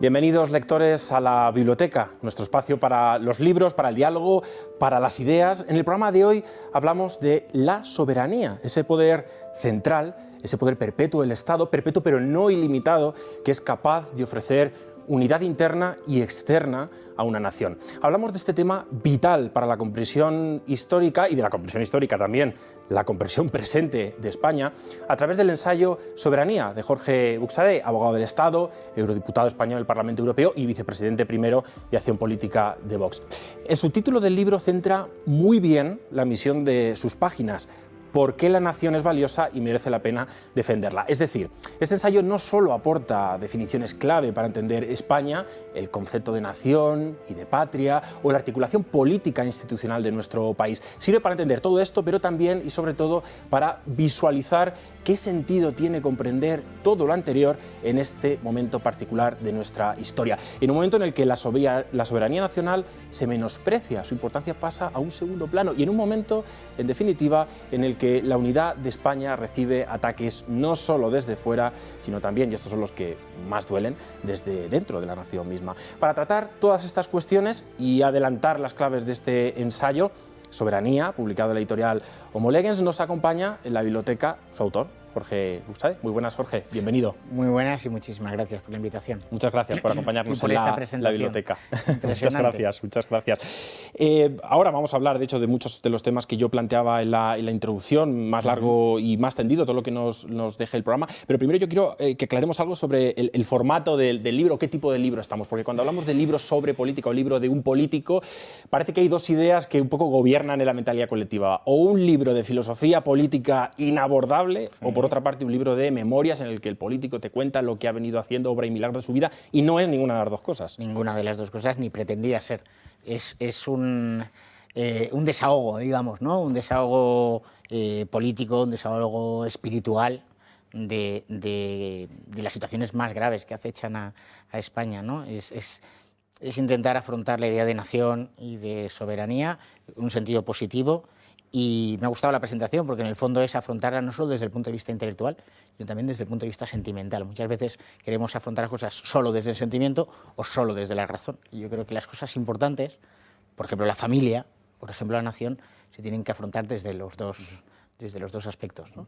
Bienvenidos, lectores, a la biblioteca, nuestro espacio para los libros, para el diálogo, para las ideas. En el programa de hoy hablamos de la soberanía, ese poder central, ese poder perpetuo del Estado, perpetuo pero no ilimitado, que es capaz de ofrecer unidad interna y externa a una nación. Hablamos de este tema vital para la comprensión histórica y de la comprensión histórica también, la comprensión presente de España, a través del ensayo Soberanía de Jorge Buxadé, abogado del Estado, eurodiputado español del Parlamento Europeo y vicepresidente primero de Acción Política de Vox. El subtítulo del libro centra muy bien la misión de sus páginas: por qué la nación es valiosa y merece la pena defenderla. Es decir, este ensayo no solo aporta definiciones clave para entender España, el concepto de nación y de patria, o la articulación política e institucional de nuestro país. Sirve para entender todo esto, pero también y sobre todo para visualizar qué sentido tiene comprender todo lo anterior en este momento particular de nuestra historia. En un momento en el que la soberanía nacional se menosprecia, su importancia pasa a un segundo plano, y en un momento, en definitiva, en el que la unidad de España recibe ataques no solo desde fuera, sino también, y estos son los que más duelen, desde dentro de la nación misma. Para tratar todas estas cuestiones y adelantar las claves de este ensayo, Soberanía, publicado en la editorial Homo Legens, nos acompaña en la biblioteca su autor, Jorge Buxadé. Muy buenas, Jorge, bienvenido. Muy buenas y muchísimas gracias por la invitación. Muchas gracias por acompañarnos por en la biblioteca. Muchas gracias. Ahora vamos a hablar, de hecho, de muchos de los temas que yo planteaba en la introducción, más largo y más tendido, todo lo que nos deje el programa. Pero primero yo quiero que aclaremos algo sobre el formato del libro, qué tipo de libro estamos, porque cuando hablamos de libros sobre política o libro de un político, parece que hay dos ideas que un poco gobiernan en la mentalidad colectiva: o un libro de filosofía política inabordable, sí, o por otra parte un libro de memorias en el que el político te cuenta lo que ha venido haciendo, obra y milagro de su vida, y no es ninguna de las dos cosas. Ninguna de las dos cosas, ni pretendía ser. Es un desahogo, digamos, ¿no? Un desahogo político, un desahogo espiritual de las situaciones más graves que acechan a España, ¿no? Es intentar afrontar la idea de nación y de soberanía en un sentido positivo. Y me ha gustado la presentación porque en el fondo es afrontarla no solo desde el punto de vista intelectual, sino también desde el punto de vista sentimental. Muchas veces queremos afrontar cosas solo desde el sentimiento o solo desde la razón. Y yo creo que las cosas importantes, por ejemplo la familia, por ejemplo la nación, se tienen que afrontar desde los dos aspectos, ¿no?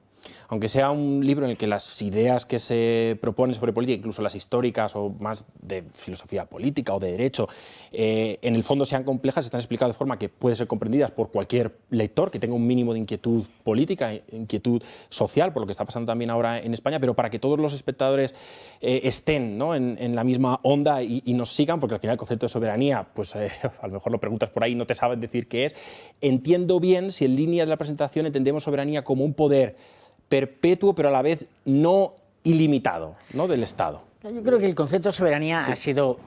Aunque sea un libro en el que las ideas que se proponen sobre política, incluso las históricas o más de filosofía política o de derecho, en el fondo sean complejas, están explicadas de forma que pueden ser comprendidas por cualquier lector que tenga un mínimo de inquietud política, inquietud social, por lo que está pasando también ahora en España, pero para que todos los espectadores estén, ¿no?, en la misma onda y nos sigan, porque al final el concepto de soberanía, pues a lo mejor lo preguntas por ahí y no te saben decir qué es. Entiendo bien si en línea de la presentación entendemos soberanía como un poder perpetuo, pero a la vez no ilimitado, ¿no?, del Estado. Yo creo que el concepto de soberanía ha sido,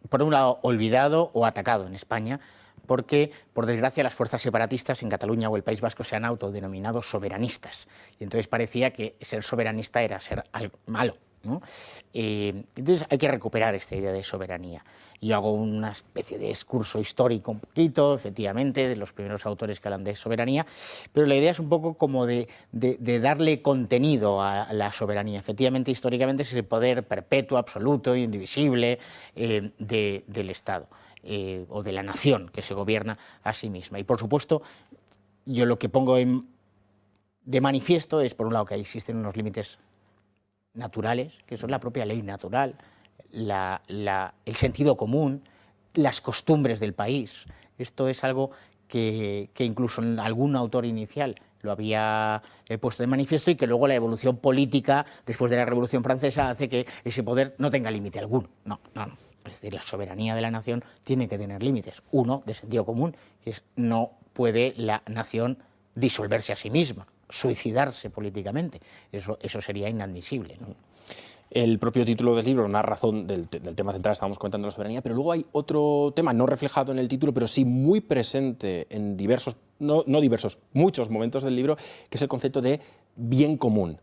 por un lado, olvidado o atacado en España, porque, por desgracia, las fuerzas separatistas en Cataluña o el País Vasco se han autodenominado soberanistas. Y entonces parecía que ser soberanista era ser algo malo, ¿no? Entonces hay que recuperar esta idea de soberanía. Yo hago una especie de discurso histórico un poquito, efectivamente, de los primeros autores que hablan de soberanía, pero la idea es un poco como de darle contenido a la soberanía. Efectivamente, históricamente es el poder perpetuo, absoluto e indivisible del Estado o de la nación que se gobierna a sí misma. Y por supuesto, yo lo que pongo de manifiesto es, por un lado, que existen unos límites naturales, que son la propia ley natural, el sentido común, las costumbres del país. Esto es algo que incluso algún autor inicial lo había puesto de manifiesto y que luego la evolución política después de la Revolución Francesa hace que ese poder no tenga límite alguno. No. Es decir, la soberanía de la nación tiene que tener límites. Uno, de sentido común, que es no puede la nación disolverse a sí misma, suicidarse políticamente. Eso sería inadmisible, ¿no? El propio título del libro, una razón del tema central, estábamos comentando la soberanía, pero luego hay otro tema no reflejado en el título, pero sí muy presente en muchos momentos del libro, que es el concepto de bien común,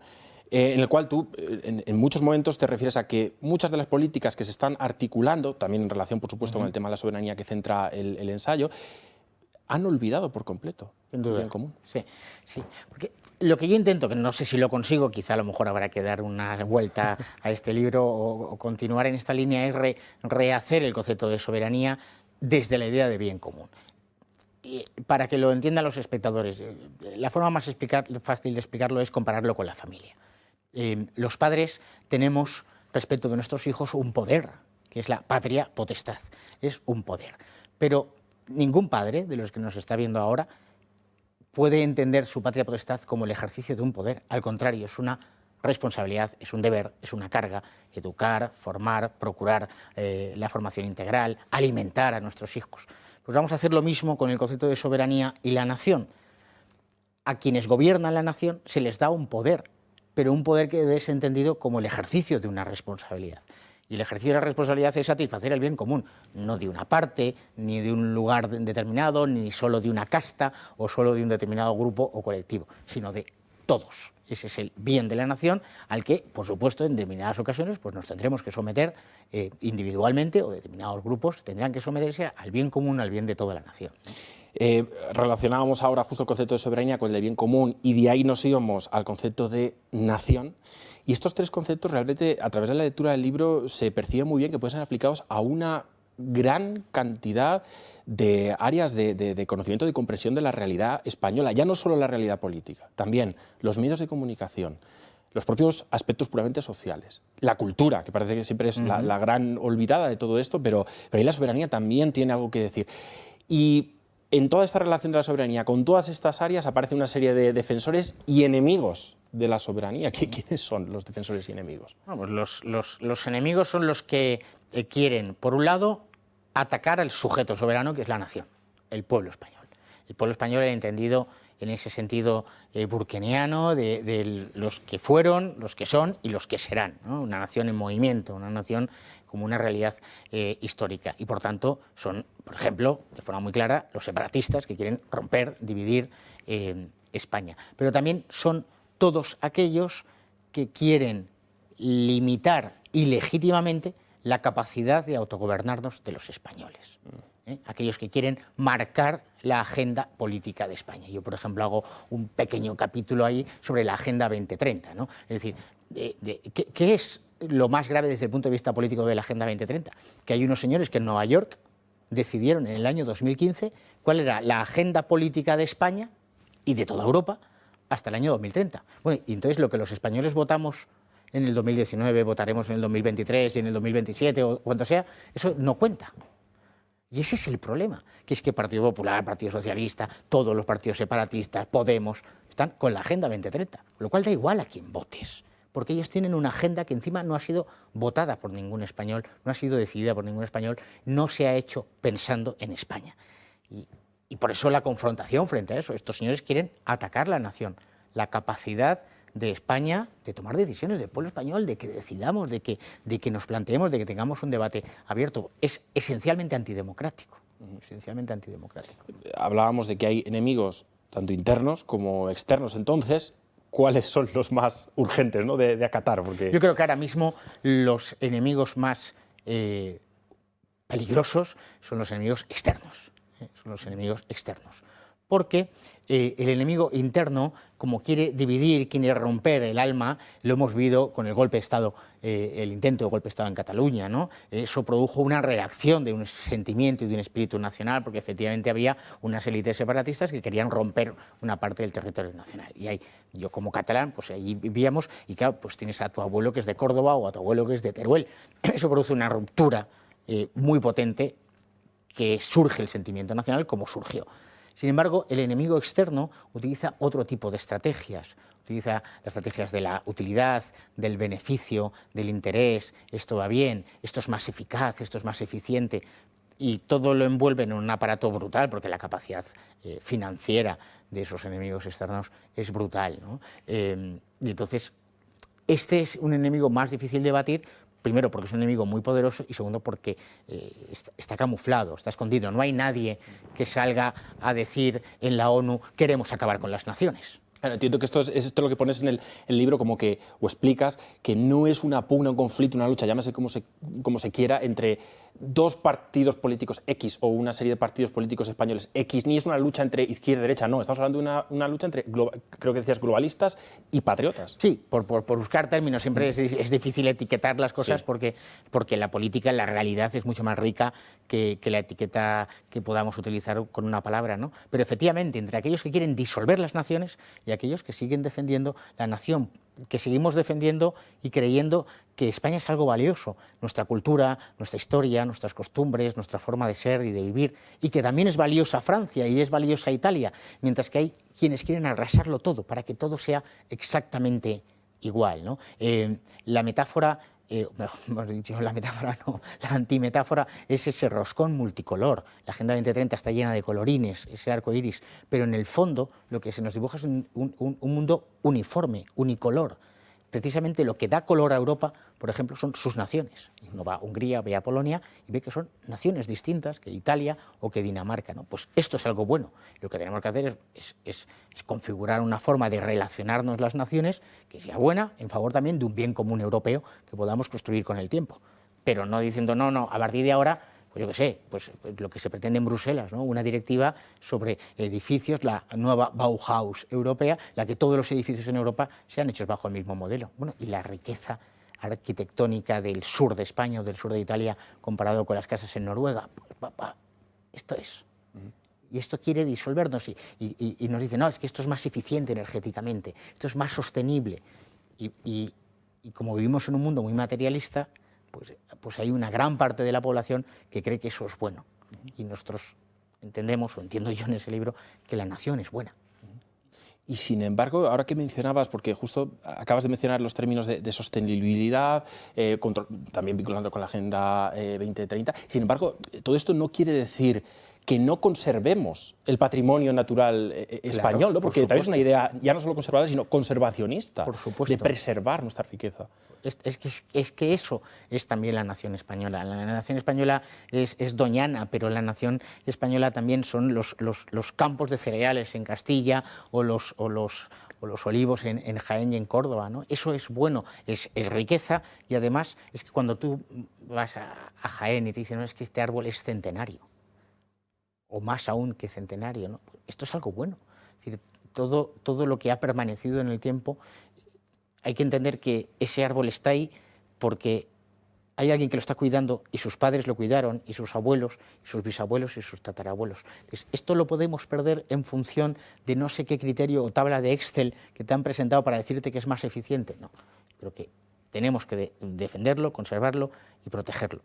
en el cual tú en muchos momentos te refieres a que muchas de las políticas que se están articulando, también en relación, por supuesto, con el tema de la soberanía que centra el ensayo, han olvidado por completo Sin duda. el bien común. Sí, sí. Porque lo que yo intento, que no sé si lo consigo, quizá a lo mejor habrá que dar una vuelta a este libro o continuar en esta línea, es rehacer el concepto de soberanía desde la idea de bien común. Y para que lo entiendan los espectadores, la forma más fácil de explicarlo es compararlo con la familia. Los padres tenemos respecto de nuestros hijos un poder, que es la patria potestad, es un poder. Pero ningún padre de los que nos está viendo ahora puede entender su patria potestad como el ejercicio de un poder. Al contrario, es una responsabilidad, es un deber, es una carga, educar, formar, procurar la formación integral, alimentar a nuestros hijos. Pues vamos a hacer lo mismo con el concepto de soberanía y la nación. A quienes gobiernan la nación se les da un poder, pero un poder que debe ser entendido como el ejercicio de una responsabilidad. Y el ejercicio de la responsabilidad es satisfacer el bien común, no de una parte, ni de un lugar determinado, ni solo de una casta o solo de un determinado grupo o colectivo, sino de todos. Ese es el bien de la nación al que, por supuesto, en determinadas ocasiones pues nos tendremos que someter individualmente, o determinados grupos tendrán que someterse al bien común, al bien de toda la nación. Relacionábamos ahora justo el concepto de soberanía con el de bien común y de ahí nos íbamos al concepto de nación. Y estos tres conceptos realmente, a través de la lectura del libro, se percibe muy bien que pueden ser aplicados a una gran cantidad de áreas de conocimiento y comprensión de la realidad española, ya no solo la realidad política, también los medios de comunicación, los propios aspectos puramente sociales, la cultura, que parece que siempre es la gran olvidada de todo esto, pero ahí la soberanía también tiene algo que decir. Y en toda esta relación de la soberanía, con todas estas áreas, aparece una serie de defensores y enemigos de la soberanía. ¿Quiénes son los defensores y enemigos? Bueno, pues los enemigos son los que quieren, por un lado, atacar al sujeto soberano, que es la nación, el pueblo español. El pueblo español, entendido en ese sentido burkeniano de los que fueron, los que son y los que serán, ¿no? Una nación en movimiento, una nación como una realidad histórica. Y por tanto son, por ejemplo, de forma muy clara, los separatistas que quieren romper, dividir España. Pero también son todos aquellos que quieren limitar ilegítimamente la capacidad de autogobernarnos de los españoles. Aquellos que quieren marcar la agenda política de España. Yo, por ejemplo, hago un pequeño capítulo ahí sobre la Agenda 2030, ¿no? Es decir, ¿qué es lo más grave desde el punto de vista político de la Agenda 2030? Que hay unos señores que en Nueva York decidieron en el año 2015 cuál era la agenda política de España y de toda Europa hasta el año 2030. Bueno, y entonces lo que los españoles votamos en el 2019, votaremos en el 2023 y en el 2027 o cuanto sea, eso no cuenta. Y ese es el problema, que es que Partido Popular, Partido Socialista, todos los partidos separatistas, Podemos, están con la Agenda 2030, lo cual da igual a quién votes, porque ellos tienen una agenda que encima no ha sido votada por ningún español, no ha sido decidida por ningún español, no se ha hecho pensando en España. Y por eso la confrontación frente a eso. Estos señores quieren atacar la nación, la capacidad de España de tomar decisiones, del pueblo español, de que decidamos, de que nos planteemos, de que tengamos un debate abierto. Es esencialmente antidemocrático. Esencialmente antidemocrático. Hablábamos de que hay enemigos tanto internos como externos. Entonces, ¿cuáles son los más urgentes, ¿no?, de acatar? Porque yo creo que ahora mismo los enemigos más peligrosos son los enemigos externos. Son los enemigos externos. Porque el enemigo interno, como quiere dividir, quiere romper el alma, lo hemos visto con el golpe de Estado, el intento de golpe de Estado en Cataluña, ¿no? Eso produjo una reacción de un sentimiento y de un espíritu nacional, porque efectivamente había unas élites separatistas que querían romper una parte del territorio nacional. Y ahí, yo como catalán, pues allí vivíamos, y claro, pues tienes a tu abuelo que es de Córdoba o a tu abuelo que es de Teruel. Eso produce una ruptura muy potente, que surge el sentimiento nacional como surgió. Sin embargo, el enemigo externo utiliza otro tipo de estrategias. Utiliza las estrategias de la utilidad, del beneficio, del interés. Esto va bien, esto es más eficaz, esto es más eficiente. Y todo lo envuelve en un aparato brutal, porque la capacidad financiera de esos enemigos externos es brutal, ¿no? Y entonces, este es un enemigo más difícil de batir. Primero, porque es un enemigo muy poderoso, y segundo, porque está camuflado, está escondido. No hay nadie que salga a decir en la ONU: queremos acabar con las naciones. Claro, entiendo que esto es lo que pones en el libro, como que, o explicas, que no es una pugna, un conflicto, una lucha, llámese como se quiera, entre dos partidos políticos X o una serie de partidos políticos españoles X, ni es una lucha entre izquierda y derecha, no, estamos hablando de una lucha entre, creo que decías, globalistas y patriotas. Sí, por buscar términos, siempre es difícil etiquetar las cosas, sí, porque la política, la realidad es mucho más rica que la etiqueta que podamos utilizar con una palabra, ¿no? Pero efectivamente, entre aquellos que quieren disolver las naciones y aquellos que siguen defendiendo la nación, que seguimos defendiendo y creyendo que España es algo valioso, nuestra cultura, nuestra historia, nuestras costumbres, nuestra forma de ser y de vivir, y que también es valiosa Francia y es valiosa Italia, mientras que hay quienes quieren arrasarlo todo para que todo sea exactamente igual, ¿no? La metáfora, mejor dicho, la metáfora no, la antimetáfora es ese roscón multicolor. La Agenda 2030 está llena de colorines, ese arco iris, pero en el fondo lo que se nos dibuja es un mundo uniforme, unicolor. Precisamente lo que da color a Europa, por ejemplo, son sus naciones. Uno va a Hungría, ve a Polonia y ve que son naciones distintas que Italia o que Dinamarca, ¿no? Pues esto es algo bueno. Lo que tenemos que hacer es configurar una forma de relacionarnos las naciones que sea buena, en favor también de un bien común europeo que podamos construir con el tiempo. Pero no diciendo, no, a partir de ahora, pues yo qué sé, pues lo que se pretende en Bruselas, ¿no? Una directiva sobre edificios, la nueva Bauhaus europea, la que todos los edificios en Europa sean hechos bajo el mismo modelo. Bueno, y la riqueza arquitectónica del sur de España o del sur de Italia comparado con las casas en Noruega, pues, esto es. Y esto quiere disolvernos y nos dice, no, es que esto es más eficiente energéticamente, esto es más sostenible. Y como vivimos en un mundo muy materialista, pues hay una gran parte de la población que cree que eso es bueno. Y nosotros entendemos, o entiendo yo en ese libro, que la nación es buena. Y sin embargo, ahora que mencionabas, porque justo acabas de mencionar los términos de sostenibilidad, también vinculando con la Agenda 2030, sin embargo, todo esto no quiere decir que no conservemos el patrimonio natural español, claro, ¿no? Porque también es una idea ya no solo conservadora, sino conservacionista, por supuesto, de preservar nuestra riqueza. Es que eso es también la nación española. La nación española es doñana, pero la nación española también son los campos de cereales en Castilla o los olivos en Jaén y en Córdoba, ¿no? Eso es bueno, es riqueza, y además es que cuando tú vas a Jaén y te dicen, no, es que este árbol es centenario, o más aún que centenario, ¿no? Esto es algo bueno. Es decir, todo lo que ha permanecido en el tiempo, hay que entender que ese árbol está ahí porque hay alguien que lo está cuidando y sus padres lo cuidaron, y sus abuelos, y sus bisabuelos y sus tatarabuelos. Entonces, esto lo podemos perder en función de no sé qué criterio o tabla de Excel que te han presentado para decirte que es más eficiente. No, creo que tenemos que defenderlo, conservarlo y protegerlo.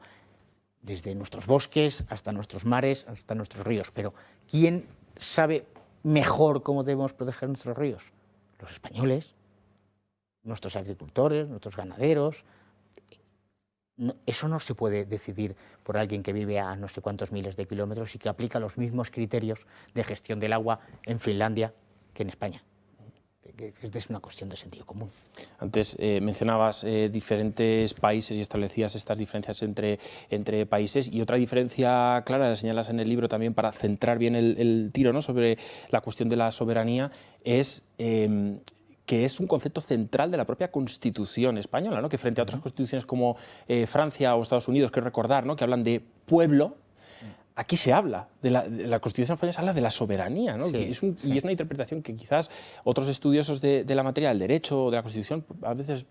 Desde nuestros bosques hasta nuestros mares, hasta nuestros ríos. Pero ¿quién sabe mejor cómo debemos proteger nuestros ríos? Los españoles, nuestros agricultores, nuestros ganaderos. No, eso no se puede decidir por alguien que vive a no sé cuántos miles de kilómetros y que aplica los mismos criterios de gestión del agua en Finlandia que en España. Es una cuestión de sentido común. Antes mencionabas diferentes países y establecías estas diferencias entre países, y otra diferencia clara, la señalas en el libro también para centrar bien el tiro, ¿no?, sobre la cuestión de la soberanía, es que es un concepto central de la propia Constitución española, ¿no?, que frente a otras constituciones como Francia o Estados Unidos, quiero recordar, ¿no?, que hablan de pueblo, aquí se habla, de la Constitución española se habla de la soberanía, ¿no? Sí, Y es una interpretación que quizás otros estudiosos de la materia del derecho o de la Constitución a veces...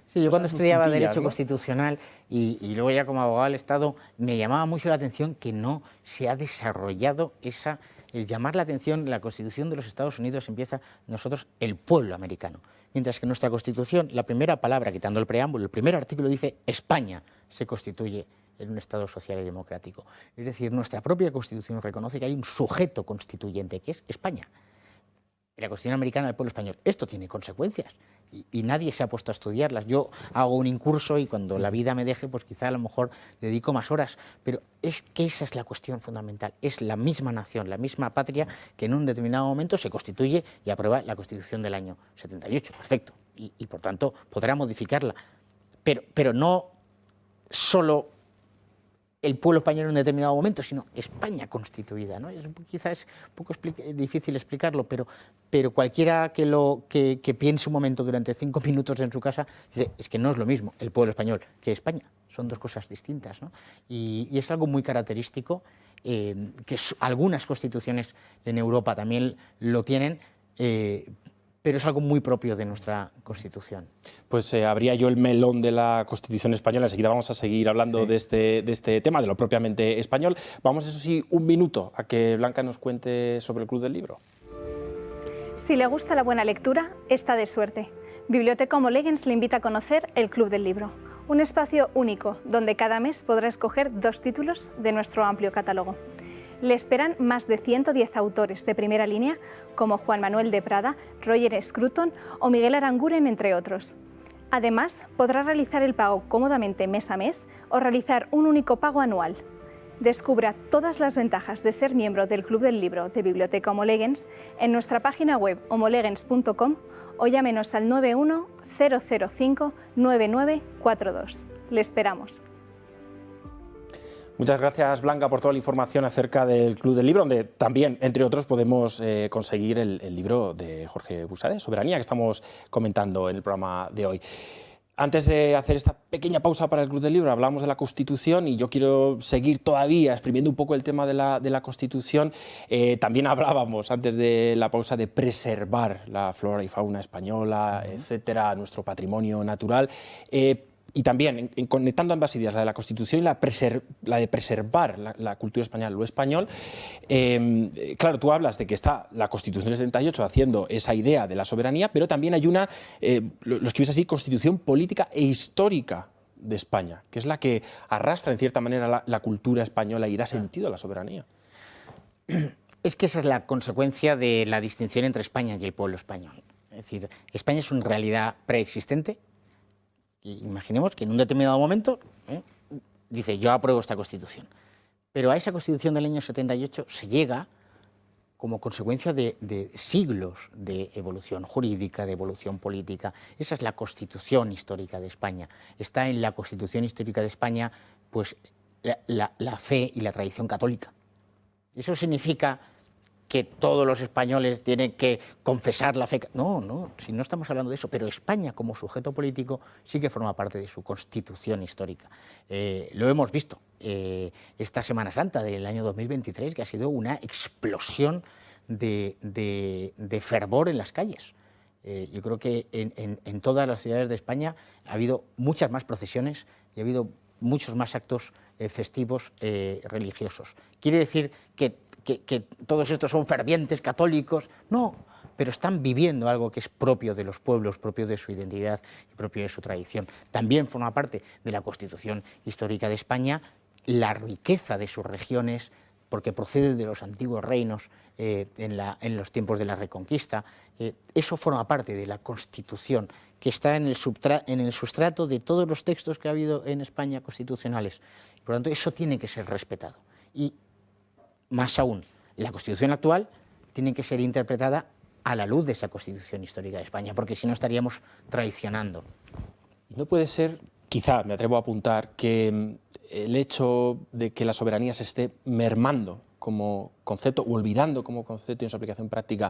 Sí, yo cuando estudiaba Derecho Constitucional y luego ya como abogado del Estado, me llamaba mucho la atención que no se ha desarrollado el llamar la atención. La Constitución de los Estados Unidos empieza, nosotros, el pueblo americano. Mientras que en nuestra Constitución, la primera palabra, quitando el preámbulo, el primer artículo dice España se constituye en un Estado social y democrático. Es decir, nuestra propia Constitución reconoce que hay un sujeto constituyente, que es España. La Constitución americana del pueblo español. Esto tiene consecuencias y nadie se ha puesto a estudiarlas. Yo hago un incurso y cuando la vida me deje, pues quizá a lo mejor dedico más horas, pero es que esa es la cuestión fundamental. Es la misma nación, la misma patria que en un determinado momento se constituye y aprueba la Constitución del año 78. Perfecto. Y por tanto podrá modificarla. Pero no solo el pueblo español en un determinado momento, sino España constituida, ¿no? Quizás es un poco difícil explicarlo, pero cualquiera que piense un momento durante 5 minutos en su casa dice, es que no es lo mismo el pueblo español que España, son dos cosas distintas, ¿no? Y es algo muy característico, que algunas constituciones en Europa también lo tienen, pero es algo muy propio de nuestra Constitución. Pues abría yo el melón de la Constitución española. Enseguida vamos a seguir hablando de este tema, de lo propiamente español. Vamos, eso sí, un minuto a que Blanca nos cuente sobre el Club del Libro. Si le gusta la buena lectura, está de suerte. Biblioteca Homo Legens le invita a conocer el Club del Libro, un espacio único donde cada mes podrá escoger 2 títulos de nuestro amplio catálogo. Le esperan más de 110 autores de primera línea, como Juan Manuel de Prada, Roger Scruton o Miguel Aranguren, entre otros. Además, podrá realizar el pago cómodamente mes a mes o realizar un único pago anual. Descubra todas las ventajas de ser miembro del Club del Libro de Biblioteca Homo Legens en nuestra página web homolegens.com o llámenos al 91 005 9942. Le esperamos. Muchas gracias, Blanca, por toda la información acerca del Club del Libro, donde también, entre otros, podemos conseguir el libro de Jorge Buxadé, Soberanía, que estamos comentando en el programa de hoy. Antes de hacer esta pequeña pausa para el Club del Libro, hablamos de la Constitución y yo quiero seguir todavía exprimiendo un poco el tema de la Constitución. También hablábamos antes de la pausa de preservar la flora y fauna española, etcétera, nuestro patrimonio natural. Y también, conectando ambas ideas, la de la Constitución y la de preservar la cultura española, lo español, claro, tú hablas de que está la Constitución del 78 haciendo esa idea de la soberanía, pero también hay una, lo escribes así, Constitución política e histórica de España, que es la que arrastra en cierta manera la cultura española y da sentido a la soberanía. Es que esa es la consecuencia de la distinción entre España y el pueblo español. Es decir, España es una realidad preexistente. Imaginemos que en un determinado momento dice, yo apruebo esta Constitución. Pero a esa Constitución del año 78 se llega como consecuencia de siglos de evolución jurídica, de evolución política. Esa es la Constitución histórica de España. Está en la Constitución histórica de España pues, la fe y la tradición católica. Eso significa que todos los españoles tienen que confesar la fe. No, si no estamos hablando de eso, pero España como sujeto político sí que forma parte de su Constitución histórica. Lo hemos visto esta Semana Santa del año 2023, que ha sido una explosión de fervor en las calles. Yo creo que en todas las ciudades de España ha habido muchas más procesiones y ha habido muchos más actos festivos religiosos. ¿Quiere decir que todos estos son fervientes católicos? No, pero están viviendo algo que es propio de los pueblos, propio de su identidad y propio de su tradición. También forma parte de la Constitución histórica de España la riqueza de sus regiones, porque procede de los antiguos reinos en los tiempos de la Reconquista. Eso forma parte de la Constitución, que está en el sustrato de todos los textos que ha habido en España constitucionales. Por lo tanto, eso tiene que ser respetado. Y más aún, la Constitución actual tiene que ser interpretada a la luz de esa Constitución histórica de España, porque si no estaríamos traicionando. No puede ser, quizá me atrevo a apuntar, que el hecho de que la soberanía se esté mermando como concepto, o olvidando como concepto en su aplicación práctica,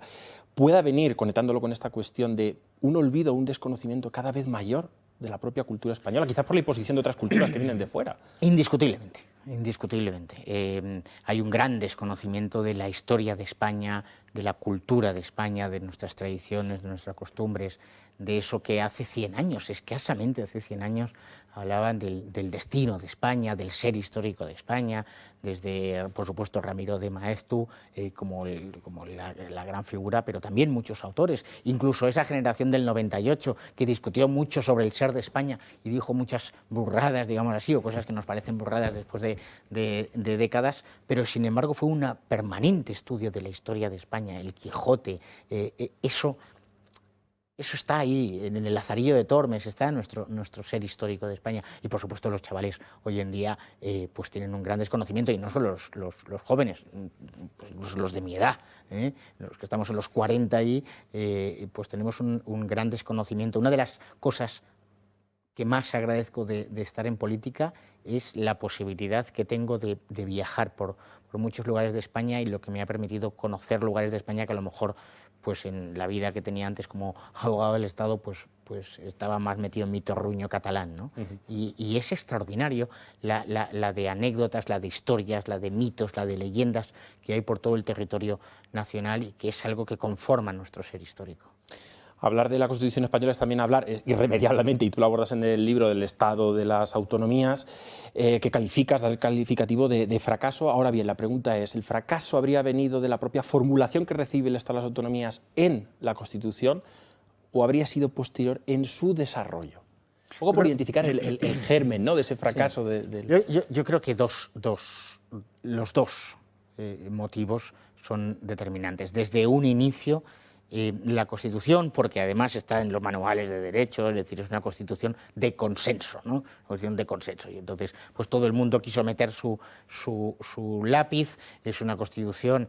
pueda venir, conectándolo con esta cuestión de un olvido, un desconocimiento cada vez mayor de la propia cultura española, quizás por la imposición de otras culturas que vienen de fuera. Indiscutiblemente. Indiscutiblemente. Hay un gran desconocimiento de la historia de España, de la cultura de España, de nuestras tradiciones, de nuestras costumbres, de eso que hace 100 años, escasamente hace 100 años, hablaban del destino de España, del ser histórico de España, desde, por supuesto, Ramiro de Maeztu como la gran figura, pero también muchos autores, incluso esa generación del 98 que discutió mucho sobre el ser de España y dijo muchas burradas, digamos así, o cosas que nos parecen burradas después de décadas, pero sin embargo fue un permanente estudio de la historia de España, el Quijote, Eso está ahí, en el Lazarillo de Tormes, está en nuestro ser histórico de España. Y por supuesto los chavales hoy en día pues tienen un gran desconocimiento, y no solo los jóvenes, pues los de mi edad, los que estamos en los 40 y pues tenemos un gran desconocimiento. Una de las cosas que más agradezco de estar en política es la posibilidad que tengo de viajar por muchos lugares de España, y lo que me ha permitido conocer lugares de España que a lo mejor pues en la vida que tenía antes como abogado del Estado pues estaba más metido en mi terruño catalán, ¿no? Y es extraordinario la de anécdotas, la de historias, la de mitos, la de leyendas que hay por todo el territorio nacional, y que es algo que conforma nuestro ser histórico. Hablar de la Constitución española es también hablar irremediablemente, y tú lo abordas en el libro, del Estado de las autonomías, que calificas, das el calificativo de fracaso. Ahora bien, la pregunta es, ¿el fracaso habría venido de la propia formulación que recibe el Estado de las autonomías en la Constitución, o habría sido posterior en su desarrollo? Un poco por identificar el germen, ¿no?, de ese fracaso. Sí. Yo creo que los dos motivos son determinantes. Desde un inicio, la Constitución, porque además está en los manuales de derecho, es decir, es una Constitución de consenso, ¿no? Una Constitución de consenso, y entonces pues todo el mundo quiso meter su lápiz. Es una Constitución,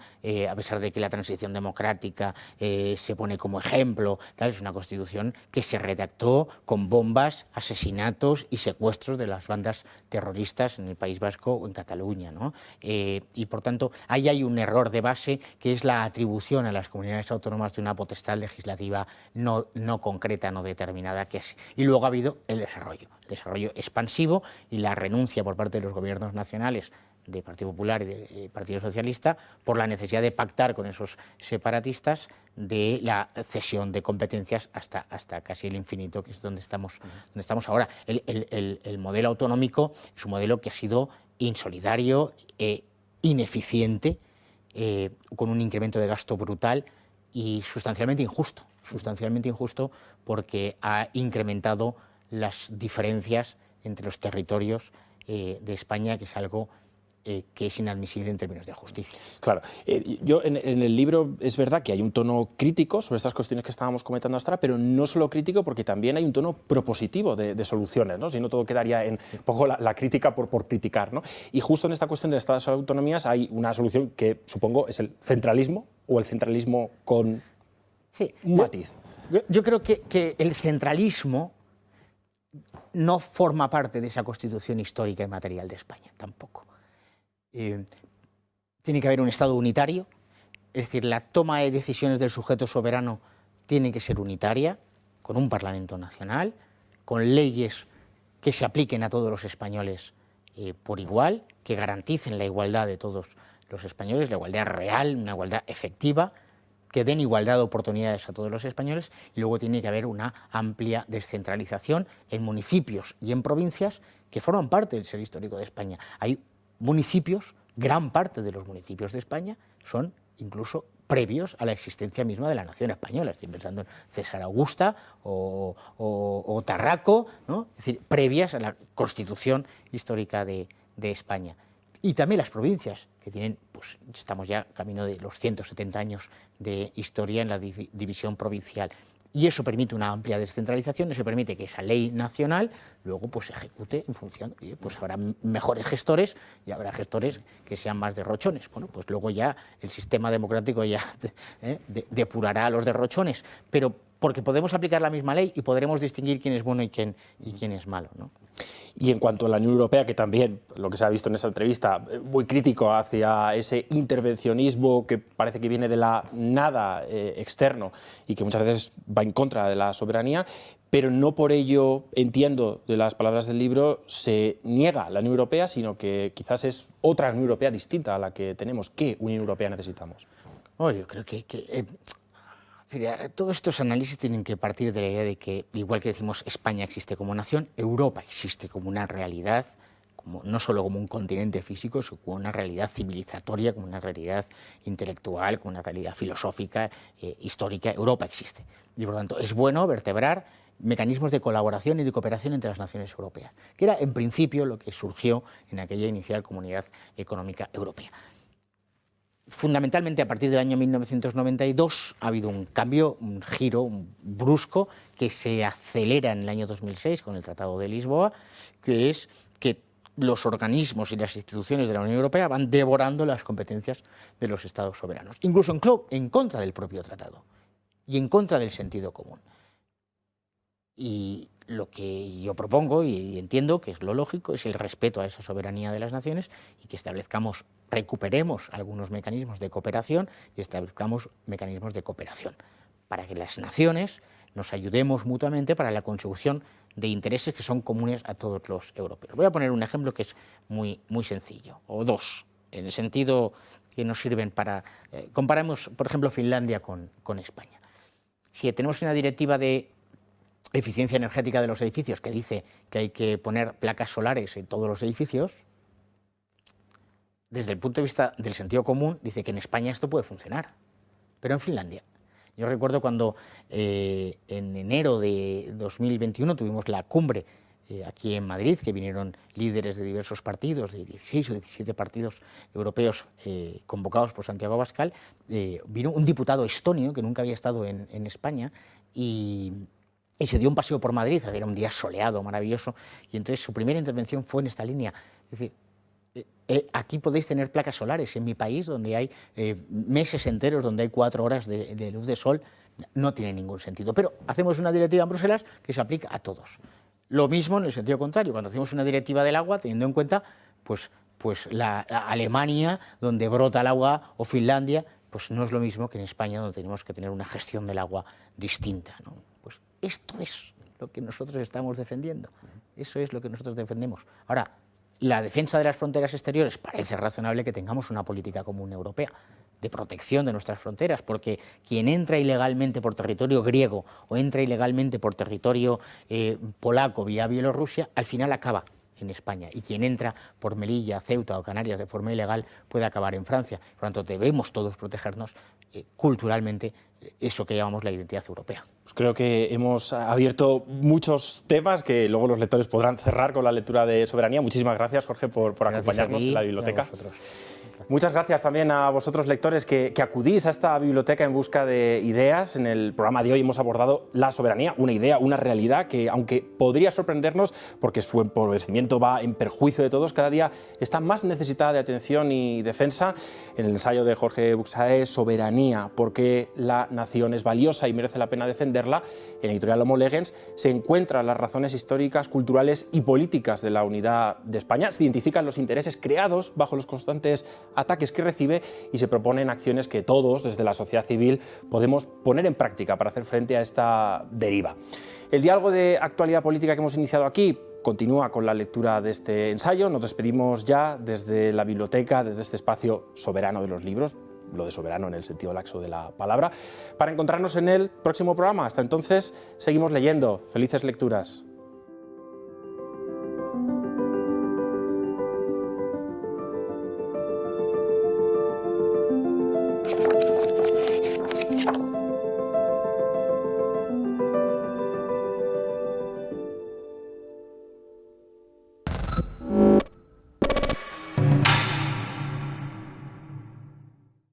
a pesar de que la transición democrática se pone como ejemplo, tal, es una Constitución que se redactó con bombas, asesinatos y secuestros de las bandas terroristas en el País Vasco o en Cataluña, ¿no? Y por tanto, ahí hay un error de base, que es la atribución a las comunidades autónomas de una potestad legislativa no concreta, no determinada, y luego ha habido el desarrollo expansivo y la renuncia por parte de los gobiernos nacionales de Partido Popular y de Partido Socialista por la necesidad de pactar con esos separatistas, de la cesión de competencias hasta casi el infinito, que es donde estamos ahora. El modelo autonómico es un modelo que ha sido insolidario, ineficiente, con un incremento de gasto brutal, y sustancialmente injusto, porque ha incrementado las diferencias entre los territorios de España, que es algo que es inadmisible en términos de justicia. Claro. Yo en el libro es verdad que hay un tono crítico sobre estas cuestiones que estábamos comentando hasta ahora, pero no solo crítico, porque también hay un tono propositivo de soluciones, ¿no? Si no, todo quedaría en un poco la crítica por criticar, ¿no? Y justo en esta cuestión de estas autonomías hay una solución que supongo es el centralismo, o el centralismo con un matiz. Yo creo que el centralismo no forma parte de esa Constitución histórica y material de España, tampoco. Tiene que haber un Estado unitario, es decir, la toma de decisiones del sujeto soberano tiene que ser unitaria, con un Parlamento nacional, con leyes que se apliquen a todos los españoles por igual, que garanticen la igualdad de todos los españoles, la igualdad real, una igualdad efectiva, que den igualdad de oportunidades a todos los españoles, y luego tiene que haber una amplia descentralización en municipios y en provincias que forman parte del ser histórico de España. Hay municipios, gran parte de los municipios de España son incluso previos a la existencia misma de la nación española. Estoy pensando en César Augusta o Tarraco, ¿no? Es decir, previas a la constitución histórica de España. Y también las provincias, que tienen, pues estamos ya camino de los 170 años de historia en la división provincial. Y eso permite una amplia descentralización, eso permite que esa ley nacional luego pues se ejecute en función, pues habrá mejores gestores y habrá gestores que sean más derrochones. Bueno, pues luego ya el sistema democrático ya depurará a los derrochones, pero porque podemos aplicar la misma ley y podremos distinguir quién es bueno y quién es malo, ¿no? Y en cuanto a la Unión Europea, que también, lo que se ha visto en esa entrevista, muy crítico hacia ese intervencionismo que parece que viene de la nada externo y que muchas veces va en contra de la soberanía, pero no por ello, entiendo de las palabras del libro, se niega la Unión Europea, sino que quizás es otra Unión Europea distinta a la que tenemos. ¿Qué Unión Europea necesitamos? Yo creo que todos estos análisis tienen que partir de la idea de que, igual que decimos España existe como nación, Europa existe como una realidad, no solo como un continente físico, sino como una realidad civilizatoria, como una realidad intelectual, como una realidad filosófica, histórica. Europa existe. Y por lo tanto es bueno vertebrar mecanismos de colaboración y de cooperación entre las naciones europeas, que era en principio lo que surgió en aquella inicial Comunidad Económica Europea. Fundamentalmente a partir del año 1992 ha habido un cambio, un giro brusco que se acelera en el año 2006 con el Tratado de Lisboa, que es que los organismos y las instituciones de la Unión Europea van devorando las competencias de los Estados soberanos, incluso en contra del propio tratado y en contra del sentido común. Y lo que yo propongo y entiendo que es lo lógico es el respeto a esa soberanía de las naciones y que recuperemos algunos mecanismos de cooperación y establezcamos mecanismos de cooperación para que las naciones nos ayudemos mutuamente para la consecución de intereses que son comunes a todos los europeos. Voy a poner un ejemplo que es muy sencillo, o dos, en el sentido que nos sirven para... comparamos, por ejemplo, Finlandia con España. Si tenemos una directiva de eficiencia energética de los edificios que dice que hay que poner placas solares en todos los edificios, desde el punto de vista del sentido común, dice que en España esto puede funcionar, pero en Finlandia. Yo recuerdo cuando en enero de 2021 tuvimos la cumbre aquí en Madrid, que vinieron líderes de diversos partidos, de 16 o 17 partidos europeos convocados por Santiago Abascal. Vino un diputado estonio que nunca había estado en España y se dio un paseo por Madrid, era un día soleado, maravilloso, y entonces su primera intervención fue en esta línea. Es decir, aquí podéis tener placas solares, en mi país, donde hay meses enteros, donde hay 4 horas de luz de sol, no tiene ningún sentido. Pero hacemos una directiva en Bruselas que se aplica a todos. Lo mismo en el sentido contrario, cuando hacemos una directiva del agua, teniendo en cuenta pues la Alemania, donde brota el agua, o Finlandia, pues no es lo mismo que en España, donde tenemos que tener una gestión del agua distinta, ¿no? Pues esto es lo que nosotros estamos defendiendo, eso es lo que nosotros defendemos. Ahora, la defensa de las fronteras exteriores, parece razonable que tengamos una política común europea de protección de nuestras fronteras, porque quien entra ilegalmente por territorio griego o entra ilegalmente por territorio polaco vía Bielorrusia, al final acaba en España, y quien entra por Melilla, Ceuta o Canarias de forma ilegal puede acabar en Francia. Por lo tanto, debemos todos protegernos culturalmente, eso que llamamos la identidad europea. Pues creo que hemos abierto muchos temas que luego los lectores podrán cerrar con la lectura de Soberanía. Muchísimas gracias, Jorge, por acompañarnos en la biblioteca. Muchas gracias también a vosotros, lectores, que acudís a esta biblioteca en busca de ideas. En el programa de hoy hemos abordado la soberanía, una idea, una realidad que, aunque podría sorprendernos porque su empobrecimiento va en perjuicio de todos, cada día está más necesitada de atención y defensa. En el ensayo de Jorge Buxadez, Soberanía, porque la nación es valiosa y merece la pena defenderla, en Editorial Homo Legens se encuentran las razones históricas, culturales y políticas de la unidad de España. Se identifican los intereses creados bajo los constantes ataques que recibe y se proponen acciones que todos, desde la sociedad civil, podemos poner en práctica para hacer frente a esta deriva. El diálogo de actualidad política que hemos iniciado aquí continúa con la lectura de este ensayo. Nos despedimos ya desde la biblioteca, desde este espacio soberano de los libros, lo de soberano en el sentido laxo de la palabra, para encontrarnos en el próximo programa. Hasta entonces, seguimos leyendo. Felices lecturas.